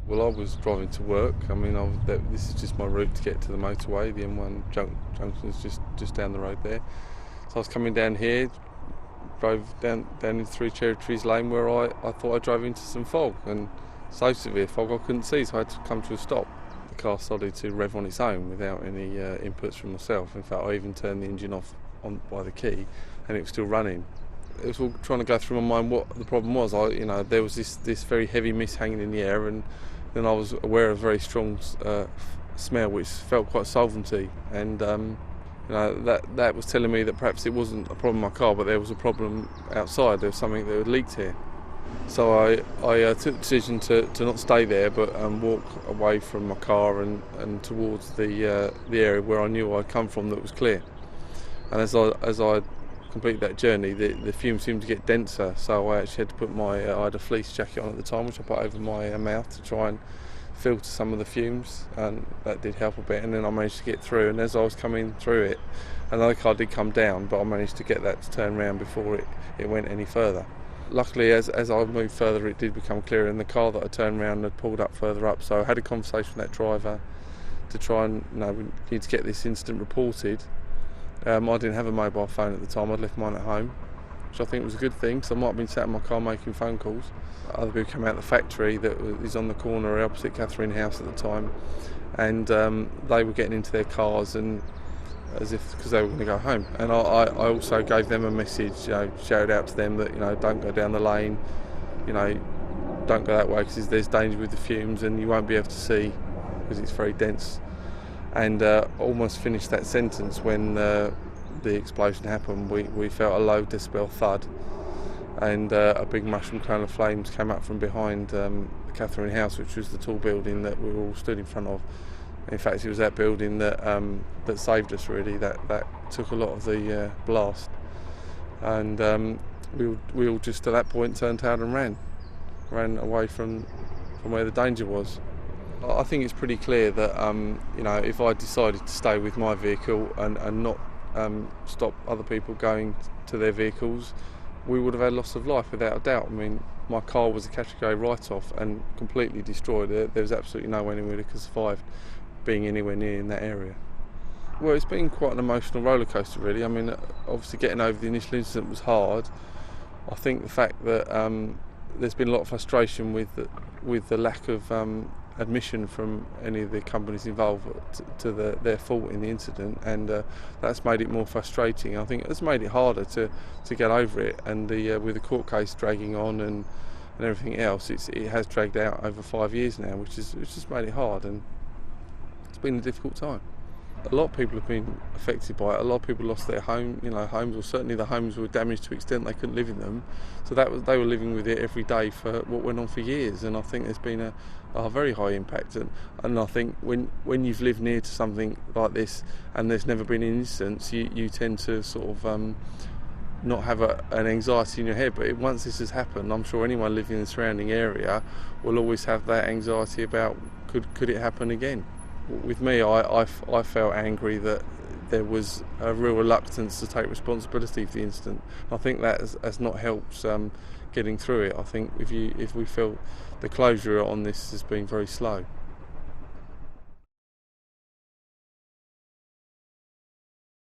Well, I was driving to work. I mean, this is just my route to get to the motorway. The M1 junction is just down the road there. So I was coming down here, drove down into Three Cherry Trees Lane, where I thought I drove into some fog, and so severe fog I couldn't see, so I had to come to a stop. The car started to rev on its own without any inputs from myself. In fact, I even turned the engine off by the key, and it was still running. It was all trying to go through my mind what the problem was. There was this very heavy mist hanging in the air, and then I was aware of a very strong smell which felt quite solventy, and that was telling me that perhaps it wasn't a problem in my car, but there was a problem outside. There was something that had leaked here. So I took the decision to not stay there, but walk away from my car and towards the area where I knew I'd come from that was clear. And as I completed that journey, the fumes seemed to get denser, so I actually had to put I had a fleece jacket on at the time, which I put over my mouth to try and filter some of the fumes, and that did help a bit. And then I managed to get through, and as I was coming through it, another car did come down, but I managed to get that to turn round before it went any further. Luckily, as I moved further, it did become clearer, and the car that I turned around had pulled up further up, so I had a conversation with that driver to try and, we need to get this incident reported. I didn't have a mobile phone at the time. I'd left mine at home, which I think was a good thing, so I might have been sat in my car making phone calls. Other people came out of the factory that is on the corner opposite Catherine House at the time, and they were getting into their cars and because they were going to go home. And I also gave them a message, shouted out to them that don't go down the lane, don't go that way because there's danger with the fumes and you won't be able to see because it's very dense. And almost finished that sentence when the explosion happened. We felt a low decibel thud, and a big mushroom cone of flames came up from behind the Catherine House, which was the tall building that we were all stood in front of. In fact, it was that building that saved us, really. That took a lot of the blast, and we all just at that point turned out and ran away from where the danger was. I think it's pretty clear that if I decided to stay with my vehicle and not stop other people going to their vehicles, we would have had loss of life without a doubt. I mean, my car was a category write-off and completely destroyed. There was absolutely no way anyone could have survived being anywhere near in that area. Well, it's been quite an emotional roller coaster, really. I mean, obviously getting over the initial incident was hard. I think the fact that there's been a lot of frustration with the lack of admission from any of the companies involved to their fault in the incident, and that's made it more frustrating. I think it's made it harder to get over it, and with the court case dragging on and everything else, it has dragged out over 5 years now, which has made it hard, and it's been a difficult time. A lot of people have been affected by it. A lot of people lost their homes, or certainly the homes were damaged to the extent they couldn't live in them. So they were living with it every day for what went on for years. And I think there's been a very high impact. And I think when you've lived near to something like this and there's never been an incident, you tend to sort of not have an anxiety in your head. But once this has happened, I'm sure anyone living in the surrounding area will always have that anxiety about could it happen again. With me, I felt angry that there was a real reluctance to take responsibility for the incident. I think that has not helped getting through it. I think if we felt the closure on this has been very slow.